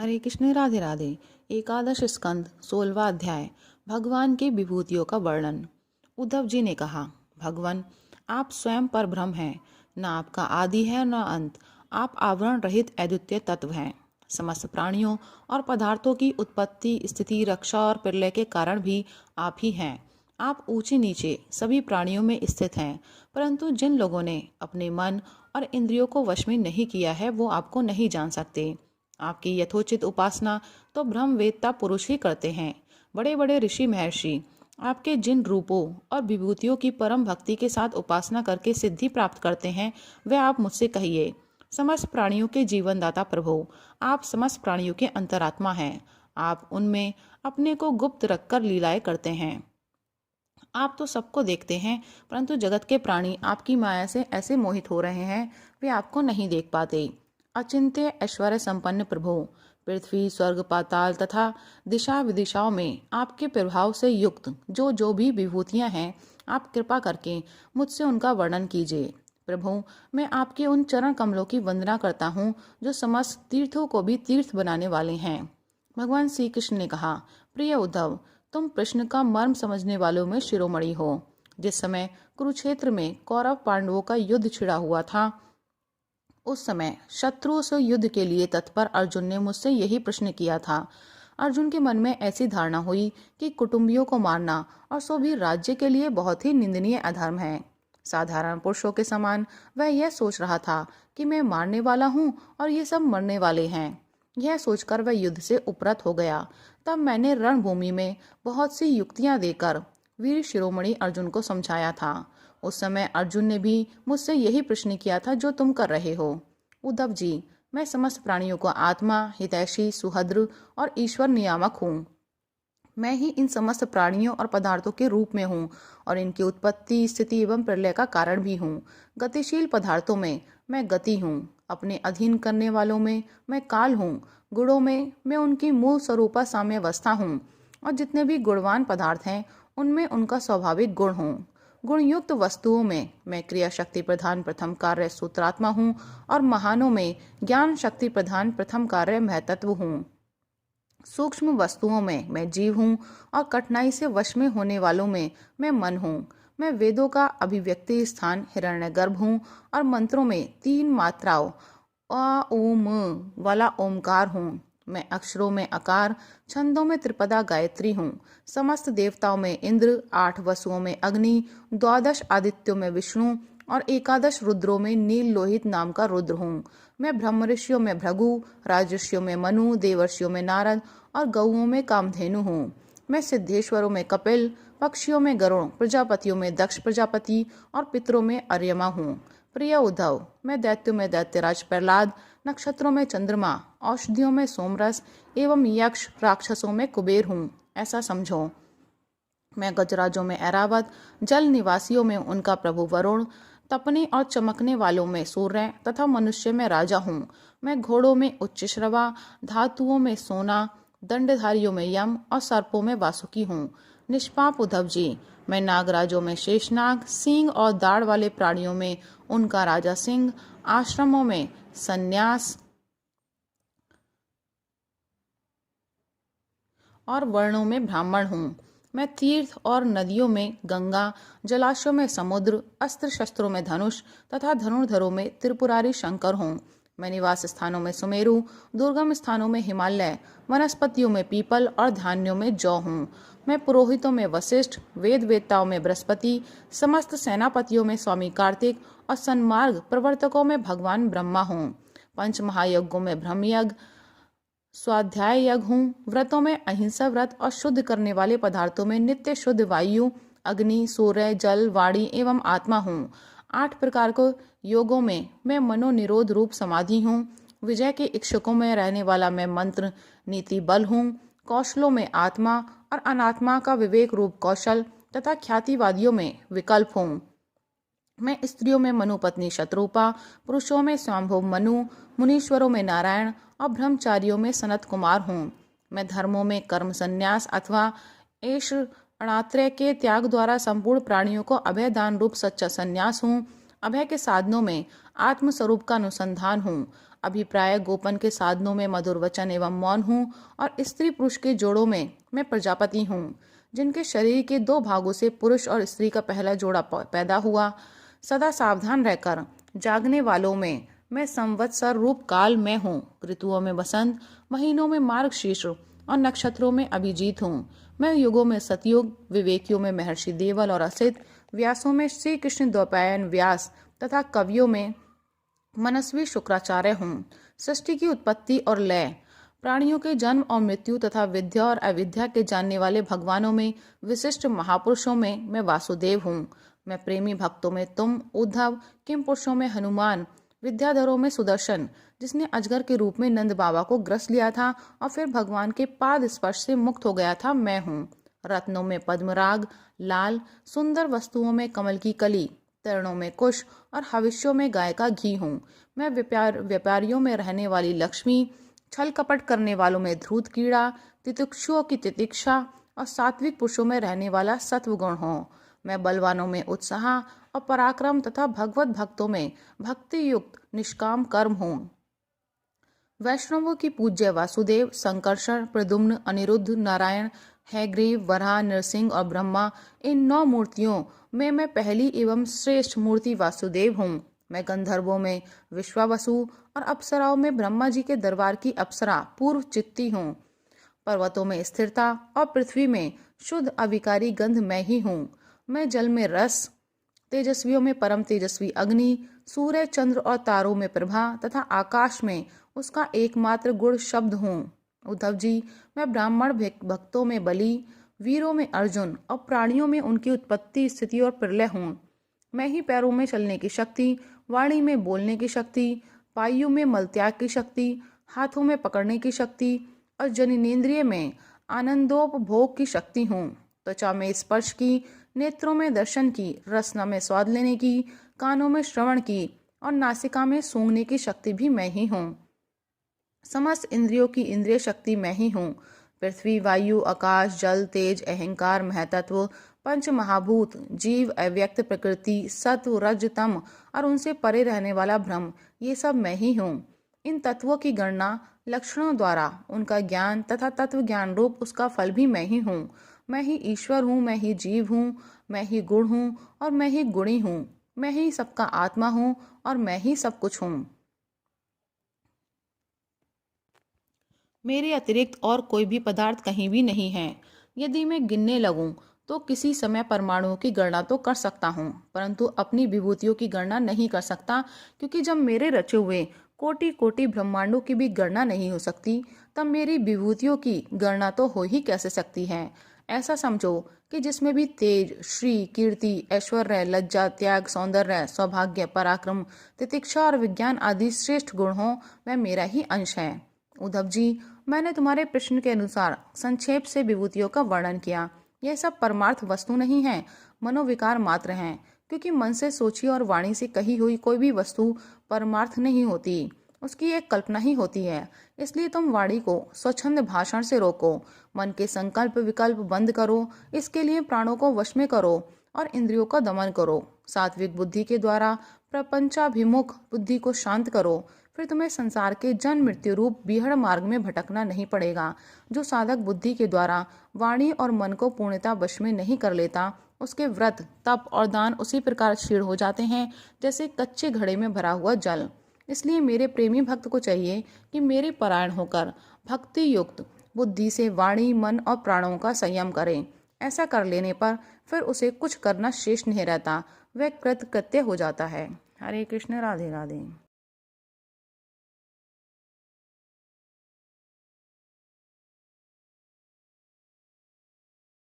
हरे कृष्ण, राधे राधे। एकादश स्कंद 16वां अध्याय। भगवान की विभूतियों का वर्णन। उद्धव जी ने कहा, भगवान आप स्वयं पर ब्रह्म हैं, न आपका आदि है न अंत। आप आवरण रहित अद्वितीय तत्व हैं। समस्त प्राणियों और पदार्थों की उत्पत्ति, स्थिति, रक्षा और प्रलय के कारण भी आप ही हैं। आप ऊंचे नीचे सभी प्राणियों में स्थित हैं, परंतु जिन लोगों ने अपने मन और इंद्रियों को वश में नहीं किया है वो आपको नहीं जान सकते। आपकी यथोचित उपासना तो ब्रह्मवेत्ता पुरुष ही करते हैं। बड़े बड़े ऋषि महर्षि आपके जिन रूपों और विभूतियों की परम भक्ति के साथ उपासना करके सिद्धि प्राप्त करते हैं, वह आप मुझसे कहिए। समस्त प्राणियों के जीवनदाता प्रभु, आप समस्त प्राणियों के अंतरात्मा हैं। आप उनमें अपने को गुप्त रखकर लीलाएं करते हैं। आप तो सबको देखते हैं, परंतु जगत के प्राणी आपकी माया से ऐसे मोहित हो रहे हैं, वे आपको नहीं देख पाते। अचिंत्य ऐश्वर्य संपन्न प्रभु, पृथ्वी, स्वर्ग, पाताल तथा दिशा विदिशाओं में आपके प्रभाव से युक्त जो जो भी विभूतियां हैं, आप कृपा करके मुझसे उनका वर्णन कीजिए। प्रभु, मैं आपके उन चरण कमलों की वंदना करता हूँ जो समस्त तीर्थों को भी तीर्थ बनाने वाले हैं। भगवान श्री कृष्ण ने कहा, प्रिय उद्धव, तुम प्रश्न का मर्म समझने वालों में शिरोमणि हो। जिस समय कुरुक्षेत्र में कौरव पांडवों का युद्ध छिड़ा हुआ था, उस समय शत्रुओं से युद्ध के लिए तत्पर अर्जुन ने मुझसे यही प्रश्न किया था। अर्जुन के मन में ऐसी धारणा हुई कि कुटुंबियों को मारना और सो भी राज्य के लिए बहुत ही निंदनीय अधर्म है। साधारण पुरुषों के समान वह यह सोच रहा था कि मैं मारने वाला हूँ और ये सब मरने वाले हैं। यह सोचकर वह युद्ध से उपरत हो गया। तब मैंने रणभूमि में बहुत सी युक्तियां देकर वीर शिरोमणि अर्जुन को समझाया था। उस समय अर्जुन ने भी मुझसे यही प्रश्न किया था जो तुम कर रहे हो। उद्धव जी, मैं समस्त प्राणियों को आत्मा, हितैषी, सुहद्र और ईश्वर नियामक हूँ। मैं ही इन समस्त प्राणियों और पदार्थों के रूप में हूँ और इनकी उत्पत्ति, स्थिति एवं प्रलय का कारण भी हूँ। गतिशील पदार्थों में मैं गति हूँ, अपने अधीन करने वालों में मैं काल हूँ, गुणों में मैं उनकी मूल स्वरूपा साम्यावस्था हूँ और जितने भी गुणवान पदार्थ हैं उनमें उनका स्वाभाविक गुण हूँ। गुणयुक्त वस्तुओं में मैं क्रिया शक्ति प्रधान प्रथम कार्य सूत्रात्मा हूँ और महानों में ज्ञान शक्ति प्रधान प्रथम कार्य महतत्व हूँ। सूक्ष्म वस्तुओं में मैं जीव हूँ और कठिनाई से वश में होने वालों में मैं मन हूँ। मैं वेदों का अभिव्यक्ति स्थान हिरण्यगर्भ हूँ और मंत्रों में 3 मात्राओं अ ओम वाला ओमकार हूँ। मैं अक्षरों में अकार, छंदों में त्रिपदा गायत्री हूँ। समस्त देवताओं में इंद्र, 8 वसुओं में अग्नि, 12 आदित्यों में विष्णु और 11 रुद्रों में नील लोहित नाम का रुद्र हूँ। मैं ब्रह्म ऋषियों में भृगु, राजर्षियों में मनु, देवर्षियों में नारद और गौओं में कामधेनु हूँ। मैं सिद्धेश्वरों में कपिल, पक्षियों में गरुण, प्रजापतियों में दक्ष प्रजापति और पितरों में अर्यमा हूँ। प्रिय उद्धव, मैं दैत्यों में दैत्यराज प्रहलाद, नक्षत्रों में चंद्रमा, औषधियों में सोमरस एवं यक्ष, राक्षसों में कुबेर हूँ, ऐसा समझो। मैं गजराजों में ऐरावत, जल निवासियों में उनका प्रभु वरुण, तपने और चमकने वालों में सूर्य तथा मनुष्य में राजा हूँ। मैं घोड़ों में उच्च श्रवा, धातुओं में सोना, दंडधारियों में यम और सर्पों में वासुकी हूँ। निष्पाप उद्धव जी, मैं नागराजों में शेषनाग, सींग और दाढ़ वाले प्राणियों में उनका राजा सिंह, आश्रमों में सन्यास और वर्णों में ब्राह्मण हूँ। मैं तीर्थ और नदियों में गंगा, जलाशयों में समुद्र, अस्त्र शस्त्रों में धनुष तथा धनुर्धरों में त्रिपुरारी शंकर हूँ। मैं निवास स्थानों में सुमेरु, दुर्गम स्थानों में हिमालय, वनस्पतियों में पीपल और धान्यों में जौ हूँ। मैं पुरोहितों में वशिष्ठ, वेद वेत्ताओं में बृहस्पति, समस्त सेनापतियों में स्वामी कार्तिक और सन्मार्ग प्रवर्तकों में भगवान ब्रह्मा हूँ। पंच महायज्ञों में ब्रह्मयज्ञ, स्वाध्याय यज्ञ हूँ। व्रतों में अहिंसा व्रत और शुद्ध करने वाले पदार्थों में नित्य शुद्ध वायु, अग्नि, सूर्य, जल, वाणी एवं आत्मा हूँ। 8 प्रकार को योगों में मैं मनोनिरोध रूप समाधि हूँ। विजय के इच्छुकों में रहने वाला मैं मंत्र नीति बल हूँ। कौशलों में आत्मा और अनात्मा का विवेक रूप कौशल तथा ख्यातिवादियों में विकल्प हूँ। मैं स्त्रियों में मनु पत्नी शत्रुपा, पुरुषों में स्वयंभुव मनु, मुनीश्वरों में नारायण और ब्रह्मचारियों में सनत कुमार हूँ। मैं धर्मों में कर्म संन्यास अथवा ऐश अणात्रय के त्याग द्वारा संपूर्ण प्राणियों को अभय दान रूप सच्चा संन्यास हूँ। अभय के साधनों में आत्मस्वरूप का अनुसंधान हूँ। अभिप्राय गोपन के साधनों में मधुर वचन एवं मौन हूँ, और स्त्री पुरुष के जोड़ों में मैं प्रजापति हूँ। जिनके शरीर के 2 भागों से पुरुष और स्त्री का पहला जोड़ा पैदा हुआ। सदा सावधान रहकर जागने वालों में मैं संवत्सर रूप काल में हूँ। ऋतुओं में बसंत, महीनों में मार्गशीर्ष और नक्षत्रों में अभिजीत हूँ। मैं युगों में सतयुग, विवेकियों में महर्षि देवल और असित, व्यासों में श्री कृष्ण द्वैपायन व्यास तथा कवियों में मनस्वी शुक्राचार्य हूँ। सृष्टि की उत्पत्ति और लय, प्राणियों के जन्म और मृत्यु तथा विद्या और अविद्या के जानने वाले भगवानों में, विशिष्ट महापुरुषों में मैं वासुदेव हूँ। मैं प्रेमी भक्तों में तुम, उद्धव, किम पुरुषों में हनुमान, विद्याधरों में सुदर्शन, जिसने अजगर के रूप में नंद बाबा को ग्रस लिया था और फिर भगवान के पाद स्पर्श से मुक्त हो गया था, मैं हूँ। रत्नों में पद्मराग लाल, सुंदर वस्तुओं में कमल की कली, तरणों में कुश और हविष्यों में गाय का घी हूँ। मैं व्यापारियों में रहने वाली लक्ष्मी, छल कपट करने वालों में धूर्त कीड़ा, तितिक्षुओं की तितिक्षा और सात्विक पुरुषों में रहने वाला सत्वगुण हूँ। मैं बलवानों में उत्साह और पराक्रम तथा भगवत भक्तों में भक्ति युक्त निष्काम कर्म हूँ। वैष्णवों की पूज्य वासुदेव, संकर्षण, प्रद्युम्न, अनिरुद्ध, नारायण, हैग्रीव, वराह, नरसिंह और ब्रह्मा, इन 9 मूर्तियों में मैं पहली एवं श्रेष्ठ मूर्ति वासुदेव हूँ। मैं गंधर्वों में विश्वावसु और अप्सराओं में ब्रह्मा जी के दरबार की अप्सरा पूर्व चित्ती हूँ। पर्वतों में स्थिरता और पृथ्वी में शुद्ध अविकारी गंध मैं ही हूँ। मैं जल में रस, तेजस्वियों में परम तेजस्वी अग्नि, सूर्य, चंद्र और तारों में प्रभा तथा आकाश में उसका एकमात्र गुण शब्द हूँ। उद्धव जी, मैं ब्राह्मण भक्तों में बलि, वीरों में अर्जुन और प्राणियों में उनकी उत्पत्ति, स्थिति और प्रलय हूँ। मैं ही पैरों में चलने की शक्ति, वाणी में बोलने की शक्ति, पायु में मलत्याग की शक्ति, हाथों में पकड़ने की शक्ति और जननेंद्रिय में आनंदोपभोग की शक्ति हूँ। त्वचा में स्पर्श की, नेत्रों में दर्शन की, रसना में स्वाद लेने की, कानों में श्रवण की और नासिका में सूंघने की शक्ति भी मैं ही हूँ। समस्त इंद्रियों की इंद्रिय शक्ति मैं ही हूँ। पृथ्वी, वायु, आकाश, जल, तेज, अहंकार, महतत्व, पंच महाभूत, जीव, अव्यक्त प्रकृति, सत्व, रज, तम और उनसे परे रहने वाला ब्रह्म, ये सब मैं ही हूँ। इन तत्वों की गणना लक्षणों द्वारा उनका ज्ञान तथा तत्व ज्ञान रूप उसका फल भी मैं ही हूँ। मैं ही ईश्वर हूँ, मैं ही जीव हूँ, मैं ही गुण हूँ और मैं ही गुणी हूँ। मैं ही सबका आत्मा हूँ और मैं ही सब कुछ हूँ। मेरे अतिरिक्त और कोई भी पदार्थ कहीं भी नहीं है। यदि मैं गिनने लगूं तो किसी समय परमाणुओं की गणना तो कर सकता हूँ, परंतु अपनी विभूतियों की गणना नहीं कर सकता, क्योंकि जब मेरे रचे हुए कोटि कोटि ब्रह्मांडों की भी गणना नहीं हो सकती, तब मेरी विभूतियों की गणना तो हो ही कैसे सकती है। ऐसा समझो कि जिसमें भी तेज, श्री, कीर्ति, ऐश्वर्य, लज्जा, त्याग, सौंदर्य, सौभाग्य, पराक्रम, तितिक्षा और विज्ञान आदि श्रेष्ठ गुण हो, वह मेरा ही अंश है। उद्धव जी, मैंने तुम्हारे प्रश्न के अनुसार संक्षेप से विभूतियों का वर्णन किया। यह सब परमार्थ वस्तु नहीं है, मनोविकार मात्र हैं, क्योंकि मन से सोची और वाणी से कही हुई कोई भी वस्तु परमार्थ नहीं होती, उसकी एक कल्पना ही होती है। इसलिए तुम वाणी को स्वच्छंद भाषण से रोको, मन के संकल्प विकल्प बंद करो, इसके लिए प्राणों को वश में करो और इंद्रियों का दमन करो। सात्विक बुद्धि के द्वारा प्रपंचाभिमुख बुद्धि को शांत करो, फिर तुम्हें संसार के जन्म मृत्यु रूप बीहड़ मार्ग में भटकना नहीं पड़ेगा। जो साधक बुद्धि के द्वारा वाणी और मन को पूर्णता वश में नहीं कर लेता, उसके व्रत, तप और दान उसी प्रकार क्षीण हो जाते हैं जैसे कच्चे घड़े में भरा हुआ जल। इसलिए मेरे प्रेमी भक्त को चाहिए कि मेरे परायण होकर भक्ति युक्त बुद्धि से वाणी, मन और प्राणों का संयम करें। ऐसा कर लेने पर फिर उसे कुछ करना शेष नहीं रहता, वह कृतकृत्य हो जाता है। हरे कृष्ण, राधे राधे।